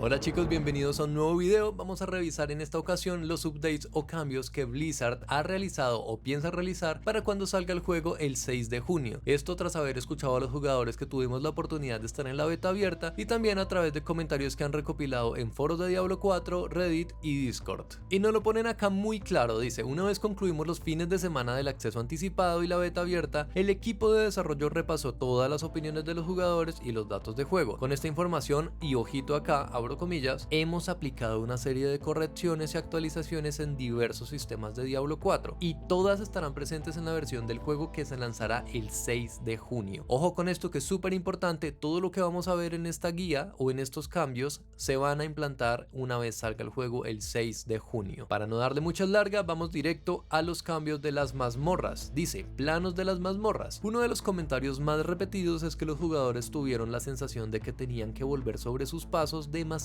Hola chicos, bienvenidos a un nuevo video. Vamos a revisar en esta ocasión los updates o cambios que Blizzard ha realizado o piensa realizar para cuando salga el juego el 6 de junio. Esto tras haber escuchado a los jugadores que tuvimos la oportunidad de estar en la beta abierta y también a través de comentarios que han recopilado en foros de Diablo 4, Reddit y Discord. Y nos lo ponen acá muy claro, dice: una vez concluimos los fines de semana del acceso anticipado y la beta abierta, el equipo de desarrollo repasó todas las opiniones de los jugadores y los datos de juego. Con esta información, y ojito acá, abro comillas, hemos aplicado una serie de correcciones y actualizaciones en diversos sistemas de Diablo 4 y todas estarán presentes en la versión del juego que se lanzará el 6 de junio. Ojo con esto, que es súper importante: todo lo que vamos a ver en esta guía o en estos cambios se van a implantar una vez salga el juego el 6 de junio. Para no darle muchas largas, vamos directo a los cambios de las mazmorras. Dice: planos de las mazmorras. Uno de los comentarios más repetidos es que los jugadores tuvieron la sensación de que tenían que volver sobre sus pasos demasiadas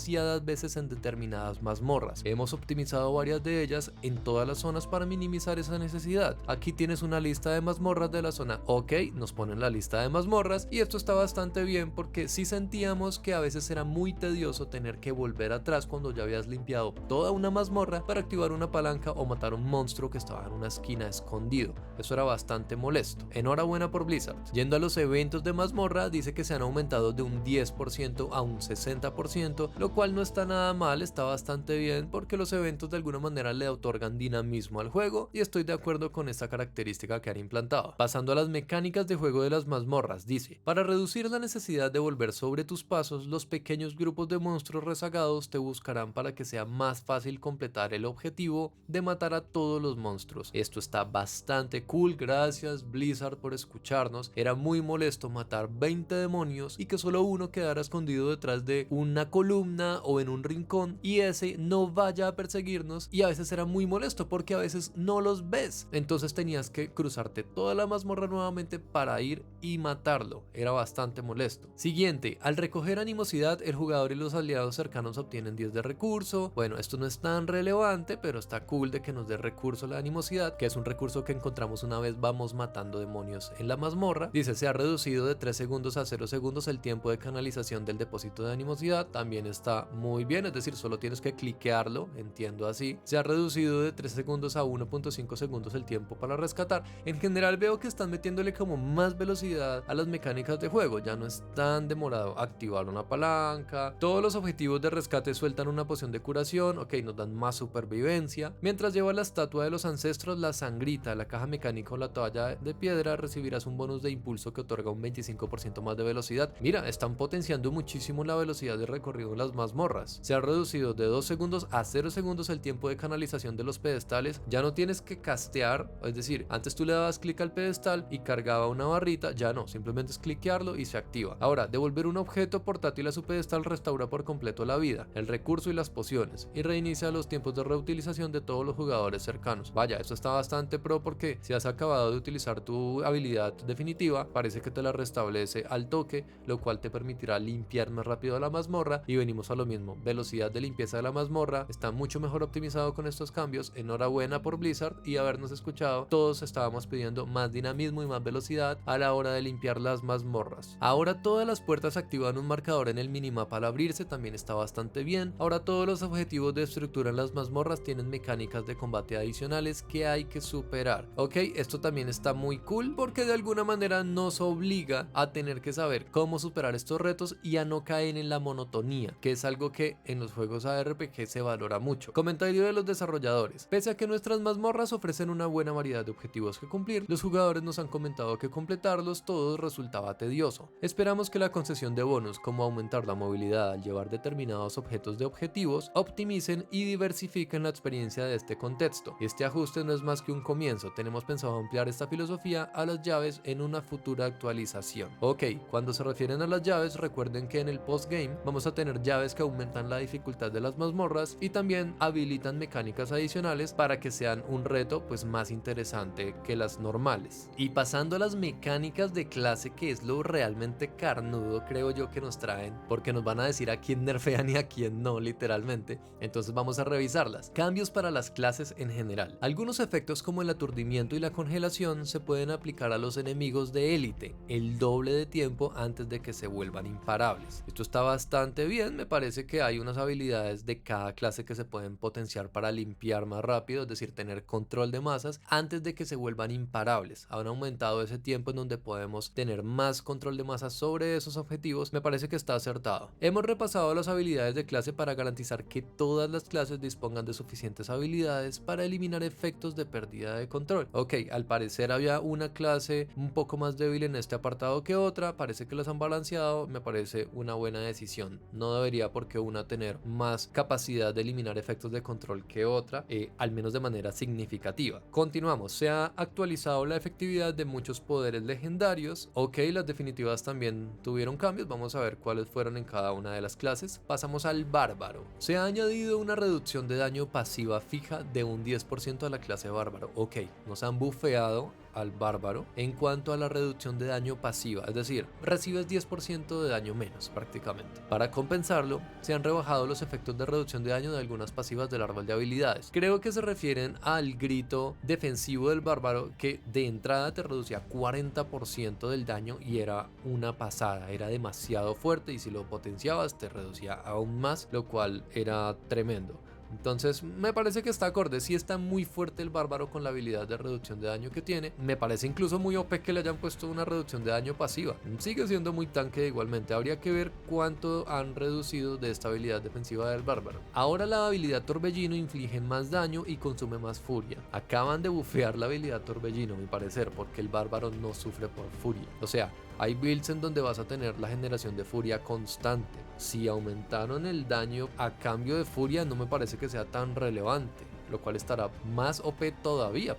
veces en determinadas mazmorras. Hemos optimizado varias de ellas en todas las zonas para minimizar esa necesidad. Aquí tienes una lista de mazmorras de la zona. Ok, nos ponen la lista de mazmorras y esto está bastante bien, porque sí sentíamos que a veces era muy tedioso tener que volver atrás cuando ya habías limpiado toda una mazmorra para activar una palanca o matar a un monstruo que estaba en una esquina escondido. Eso era bastante molesto. Enhorabuena por Blizzard. Yendo a los eventos de mazmorra, dice que se han aumentado de un 10% a un 60%, lo cual no está nada mal, está bastante bien, porque los eventos de alguna manera le otorgan dinamismo al juego y estoy de acuerdo con esta característica que han implantado. Pasando a las mecánicas de juego de las mazmorras, dice: para reducir la necesidad de volver sobre tus pasos, los pequeños grupos de monstruos rezagados te buscarán para que sea más fácil completar el objetivo de matar a todos los monstruos. Esto está bastante cool, gracias Blizzard por escucharnos. Era muy molesto matar 20 demonios y que solo uno quedara escondido detrás de una columna o en un rincón y ese no vaya a perseguirnos, y a veces era muy molesto porque a veces no los ves, entonces tenías que cruzarte toda la mazmorra nuevamente para ir y matarlo. Era bastante molesto. Siguiente: al recoger animosidad, el jugador y los aliados cercanos obtienen 10 de recurso. Bueno, esto no es tan relevante, pero está cool de que nos dé recurso la animosidad, que es un recurso que encontramos una vez vamos matando demonios en la mazmorra. Dice: se ha reducido de 3 segundos a 0 segundos el tiempo de canalización del depósito de animosidad. También está muy bien, es decir, solo tienes que cliquearlo, entiendo así. Se ha reducido de 3 segundos a 1.5 segundos el tiempo para rescatar. En general veo que están metiéndole como más velocidad a las mecánicas de juego, ya no es tan demorado activar una palanca. Todos los objetivos de rescate sueltan una poción de curación, ok, nos dan más supervivencia. Mientras llevas la estatua de los ancestros, la sangrita, la caja mecánica o la toalla de piedra, recibirás un bonus de impulso que otorga un 25% más de velocidad. Mira, están potenciando muchísimo la velocidad de recorrido en las mazmorras. Se ha reducido de 2 segundos a 0 segundos el tiempo de canalización de los pedestales. Ya no tienes que castear, es decir, antes tú le dabas clic al pedestal y cargaba una barrita, ya no, simplemente es cliquearlo y se activa. Ahora, devolver un objeto portátil a su pedestal restaura por completo la vida, el recurso y las pociones, y reinicia los tiempos de reutilización de todos los jugadores cercanos. Vaya, eso está bastante pro, porque si has acabado de utilizar tu habilidad definitiva, parece que te la restablece al toque, lo cual te permitirá limpiar más rápido la mazmorra. Y venimos a lo mismo, velocidad de limpieza de la mazmorra está mucho mejor optimizado con estos cambios. Enhorabuena por Blizzard y habernos escuchado. Todos estábamos pidiendo más dinamismo y más velocidad a la hora de limpiar las mazmorras. Ahora todas las puertas activan un marcador en el minimapa al abrirse, también está bastante bien. Ahora todos los objetivos de estructura en las mazmorras tienen mecánicas de combate adicionales que hay que superar. Ok, esto también está muy cool, porque de alguna manera nos obliga a tener que saber cómo superar estos retos y a no caer en la monotonía, que es algo que en los juegos ARPG se valora mucho. Comentario de los desarrolladores: pese a que nuestras mazmorras ofrecen una buena variedad de objetivos que cumplir, los jugadores nos han comentado que completarlos todos resultaba tedioso. Esperamos que la concesión de bonus, como aumentar la movilidad al llevar determinados objetos de objetivos, optimicen y diversifiquen la experiencia de este contexto. Este ajuste no es más que un comienzo, tenemos pensado ampliar esta filosofía a las llaves en una futura actualización. Ok, cuando se refieren a las llaves, recuerden que en el postgame vamos a tener llaves que aumentan la dificultad de las mazmorras y también habilitan mecánicas adicionales para que sean un reto pues más interesante que las normales. Y pasando a las mecánicas de clase, que es lo realmente carnudo, creo yo, que nos traen, porque nos van a decir a quién nerfean y a quién no, literalmente. Entonces vamos a revisarlas. Cambios para las clases en general. Algunos efectos como el aturdimiento y la congelación se pueden aplicar a los enemigos de élite el doble de tiempo antes de que se vuelvan imparables. Esto está bastante bien, me parece que hay unas habilidades de cada clase que se pueden potenciar para limpiar más rápido, es decir, tener control de masas antes de que se vuelvan imparables. Han aumentado ese tiempo en donde podemos tener más control de masas sobre esos objetivos. Me parece que está acertado. Hemos repasado las habilidades de clase para garantizar que todas las clases dispongan de suficientes habilidades para eliminar efectos de pérdida de control. Ok, al parecer había una clase un poco más débil en este apartado que otra, parece que las han balanceado, me parece una buena decisión. No debería por qué una tener más capacidad de eliminar efectos de control que otra, al menos de manera significativa. Continuamos, se ha actualizado la efectividad de muchos poderes legendarios. Ok, las definitivas también tuvieron cambios, vamos a ver cuáles fueron en cada una de las clases. Pasamos al bárbaro. Se ha añadido una reducción de daño pasiva fija de un 10% a la clase bárbaro. Ok, nos han bufeado al bárbaro en cuanto a la reducción de daño pasiva, es decir, recibes 10% de daño menos prácticamente. Para compensarlo, se han rebajado los efectos de reducción de daño de algunas pasivas del árbol de habilidades. Creo que se refieren al grito defensivo del bárbaro, que de entrada te reducía 40% del daño y era una pasada, era demasiado fuerte, y si lo potenciabas te reducía aún más, lo cual era tremendo. Entonces me parece que está acorde. Sí está muy fuerte el bárbaro con la habilidad de reducción de daño que tiene. Me parece incluso muy OP que le hayan puesto una reducción de daño pasiva. Sigue siendo muy tanque igualmente. Habría que ver cuánto han reducido de esta habilidad defensiva del bárbaro. Ahora la habilidad torbellino inflige más daño y consume más furia. Acaban de bufear la habilidad torbellino, a mi parecer, porque el bárbaro no sufre por furia. O sea, hay builds en donde vas a tener la generación de furia constante. Si aumentaron el daño a cambio de furia, no me parece que sea tan relevante, lo cual estará más OP todavía.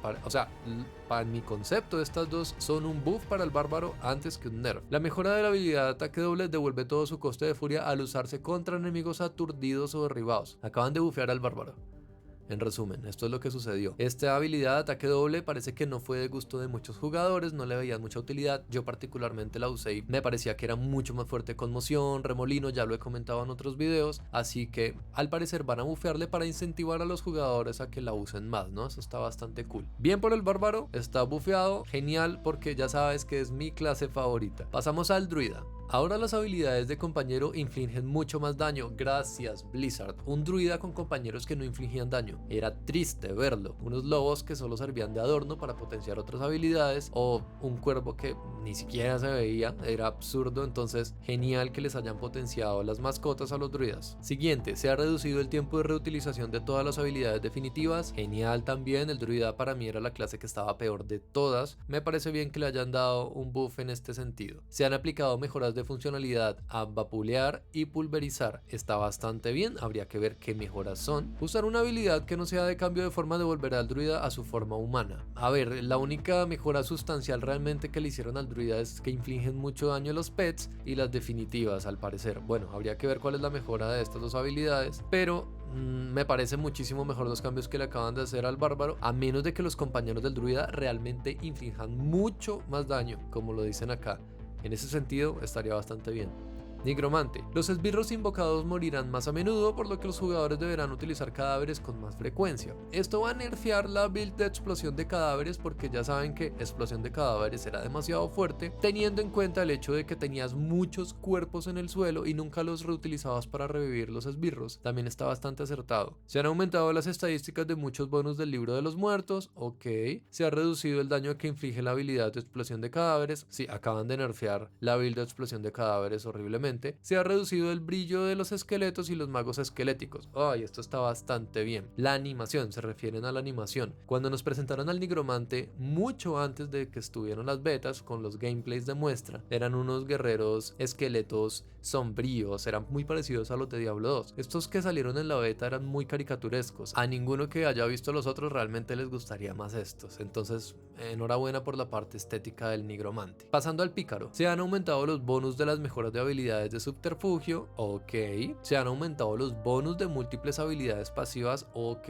Para mi concepto, estas dos son un buff para el bárbaro antes que un nerf. La mejora de la habilidad de ataque doble devuelve todo su coste de furia al usarse contra enemigos aturdidos o derribados. Acaban de bufear al bárbaro. En resumen, esto es lo que sucedió. Esta habilidad de ataque doble parece que no fue de gusto de muchos jugadores, no le veían mucha utilidad. Yo particularmente la usé y me parecía que era mucho más fuerte con moción, remolino, ya lo he comentado en otros videos, así que al parecer van a bufearle para incentivar a los jugadores a que la usen más, ¿no? Eso está bastante cool. Bien por el bárbaro, está bufeado, genial, porque ya sabes que es mi clase favorita. Pasamos al druida. Ahora las habilidades de compañero infligen mucho más daño. Gracias Blizzard. Un druida con compañeros que no infligían daño. Era triste verlo. Unos lobos que solo servían de adorno para potenciar otras habilidades, o un cuervo que ni siquiera se veía. Era absurdo. Entonces genial que les hayan potenciado las mascotas a los druidas. Siguiente, se ha reducido el tiempo de reutilización de todas las habilidades definitivas. Genial también. El druida para mí era la clase que estaba peor de todas. Me parece bien que le hayan dado un buff en este sentido. Se han aplicado mejoras de funcionalidad a vapulear y pulverizar. Está bastante bien, habría que ver qué mejoras son. Usar una habilidad que no sea de cambio de forma devolverá al druida a su forma humana. A ver, la única mejora sustancial realmente que le hicieron al druida es que infligen mucho daño a los pets y las definitivas, al parecer. Bueno, habría que ver cuál es la mejora de estas dos habilidades, pero me parece muchísimo mejor los cambios que le acaban de hacer al bárbaro, a menos de que los compañeros del druida realmente inflijan mucho más daño, como lo dicen acá. En ese sentido estaría bastante bien. Nigromante. Los esbirros invocados morirán más a menudo, por lo que los jugadores deberán utilizar cadáveres con más frecuencia. Esto va a nerfear la build de explosión de cadáveres, porque ya saben que explosión de cadáveres era demasiado fuerte, teniendo en cuenta el hecho de que tenías muchos cuerpos en el suelo y nunca los reutilizabas para revivir los esbirros. También está bastante acertado. Se han aumentado las estadísticas de muchos bonus del libro de los muertos. Ok. Se ha reducido el daño que inflige la habilidad de explosión de cadáveres. Sí, acaban de nerfear la build de explosión de cadáveres horriblemente. Se ha reducido el brillo de los esqueletos y los magos esqueléticos. Ay, esto está bastante bien. La animación, se refieren a la animación. Cuando nos presentaron al nigromante, mucho antes de que estuvieran las betas, con los gameplays de muestra, eran unos guerreros esqueletos sombríos, eran muy parecidos a los de Diablo 2. Estos que salieron en la beta eran muy caricaturescos. A ninguno que haya visto los otros realmente les gustaría más estos. Entonces, enhorabuena por la parte estética del nigromante. Pasando al pícaro. Se han aumentado los bonus de las mejoras de habilidades de subterfugio. Ok. Se han aumentado los bonus de múltiples habilidades pasivas. Ok.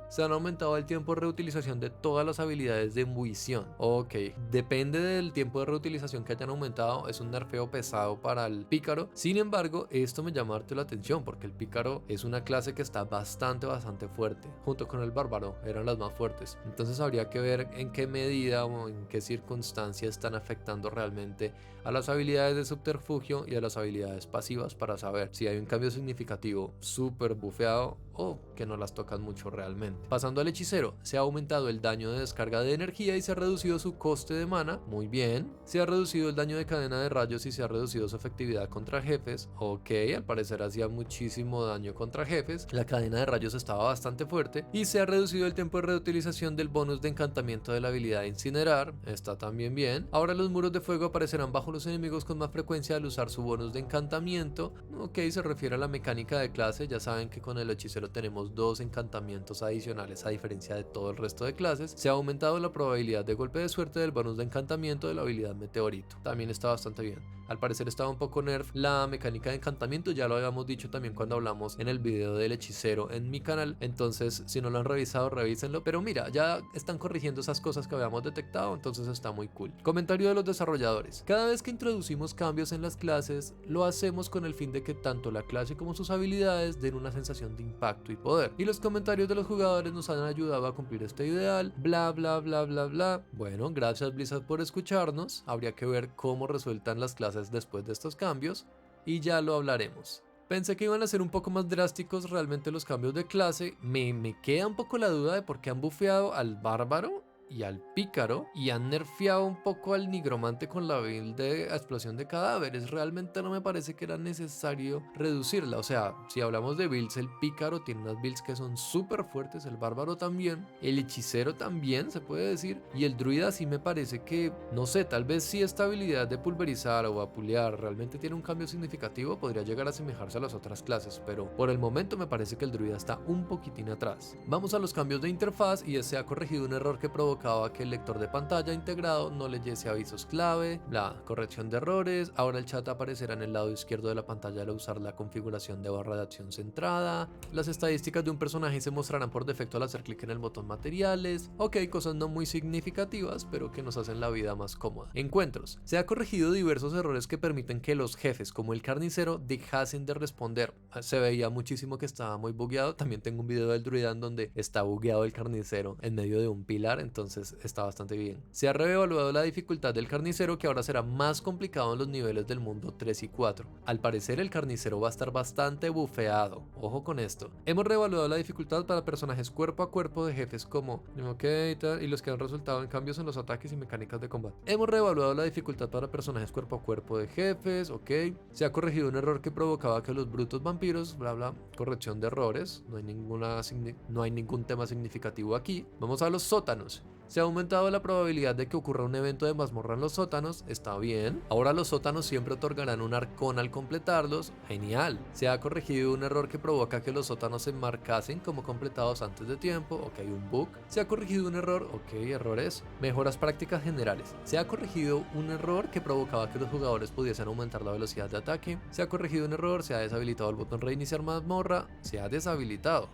Se han aumentado el tiempo de reutilización de todas las habilidades de embuición. Ok. Depende del tiempo de reutilización que hayan aumentado. Es un nerfeo pesado para el pícaro. Sin embargo, esto me llama harto la atención, porque el pícaro es una clase que está bastante fuerte. Junto con el bárbaro eran las más fuertes. Entonces habría que ver en qué medida o en qué circunstancias están afectando realmente a las habilidades de subterfugio y a las habilidades habilidades pasivas para saber si hay un cambio significativo súper bufeado o que no las tocan mucho realmente. Pasando al hechicero, se ha aumentado el daño de descarga de energía y se ha reducido su coste de mana, muy bien. Se ha reducido el daño de cadena de rayos y se ha reducido su efectividad contra jefes, ok, al parecer hacía muchísimo daño contra jefes, la cadena de rayos estaba bastante fuerte y se ha reducido el tiempo de reutilización del bonus de encantamiento de la habilidad incinerar, está también bien. Ahora los muros de fuego aparecerán bajo los enemigos con más frecuencia al usar su bonus de encantamiento, ok, se refiere a la mecánica de clase, ya saben que con el hechicero tenemos 2 encantamientos adicionales a diferencia de todo el resto de clases. Se ha aumentado la probabilidad de golpe de suerte del bonus de encantamiento de la habilidad meteorito, también está bastante bien. Al parecer estaba un poco nerf la mecánica de encantamiento, ya lo habíamos dicho también cuando hablamos en el video del hechicero en mi canal, entonces si no lo han revisado revísenlo, pero mira, ya están corrigiendo esas cosas que habíamos detectado, entonces está muy cool. Comentario de los desarrolladores: cada vez que introducimos cambios en las clases, lo hacemos con el fin de que tanto la clase como sus habilidades den una sensación de impacto y poder, y los comentarios de los jugadores nos han ayudado a cumplir este ideal, bla bla bla bla bla. Bueno, gracias Blizzard por escucharnos, habría que ver cómo resueltan las clases después de estos cambios y ya lo hablaremos. Pensé que iban a ser un poco más drásticos realmente los cambios de clase, me queda un poco la duda de por qué han bufeado al bárbaro y al pícaro y han nerfeado un poco al nigromante con la build de explosión de cadáveres. Realmente no me parece que era necesario reducirla, o sea, si hablamos de builds, el pícaro tiene unas builds que son súper fuertes, el bárbaro también, el hechicero también se puede decir, y el druida sí me parece que, no sé, tal vez si esta habilidad de pulverizar o vapulear realmente tiene un cambio significativo, podría llegar a asemejarse a las otras clases, pero por el momento me parece que el druida está un poquitín atrás. Vamos a los cambios de interfaz y se ha corregido un error que provocaba que el lector de pantalla integrado no leyese avisos clave, la corrección de errores. Ahora el chat aparecerá en el lado izquierdo de la pantalla al usar la configuración de barra de acción centrada. Las estadísticas de un personaje se mostrarán por defecto al hacer clic en el botón materiales. Ok, cosas no muy significativas, pero que nos hacen la vida más cómoda. Encuentros. Se ha corregido diversos errores que permiten que los jefes, como el carnicero, dejasen de responder. Se veía muchísimo que estaba muy bugueado. También tengo un video del druida en donde está bugueado el carnicero en medio de un pilar, entonces está bastante bien. Se ha reevaluado la dificultad del carnicero, que ahora será más complicado en los niveles del mundo 3 y 4. Al parecer el carnicero va a estar bastante bufeado, ojo con esto. Hemos reevaluado la dificultad para personajes cuerpo a cuerpo de jefes como y los que han resultado en cambios en los ataques y mecánicas de combate. Hemos reevaluado la dificultad para personajes cuerpo a cuerpo de jefes, ok. Se ha corregido un error que provocaba que los brutos vampiros, bla bla, corrección de errores, no hay ningún tema significativo aquí. Vamos a los sótanos. Se ha aumentado la probabilidad de que ocurra un evento de mazmorra en los sótanos, está bien. Ahora los sótanos siempre otorgarán un arcón al completarlos, genial. Se ha corregido un error que provoca que los sótanos se marcasen como completados antes de tiempo, ok, un bug. Se ha corregido un error, ok, errores. Mejoras prácticas generales. Se ha corregido un error que provocaba que los jugadores pudiesen aumentar la velocidad de ataque. Se ha corregido un error, se ha deshabilitado el botón reiniciar mazmorra, se ha deshabilitado.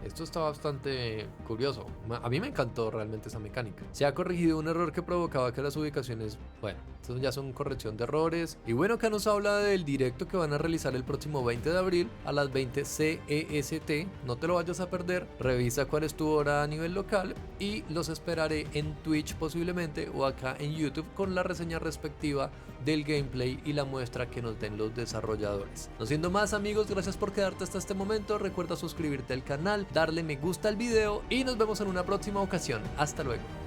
Esto está bastante curioso. A mí me encantó realmente esa mecánica. Se ha corregido un error que provocaba que las ubicaciones... Bueno, estos ya son corrección de errores. Y bueno, acá nos habla del directo que van a realizar el próximo 20 de abril a las 20 CEST. No te lo vayas a perder. Revisa cuál es tu hora a nivel local y los esperaré en Twitch posiblemente o acá en YouTube con la reseña respectiva del gameplay y la muestra que nos den los desarrolladores. No siendo más, amigos, gracias por quedarte hasta este momento. Recuerda suscribirte al canal, darle me gusta al video y nos vemos en una próxima ocasión. Hasta luego.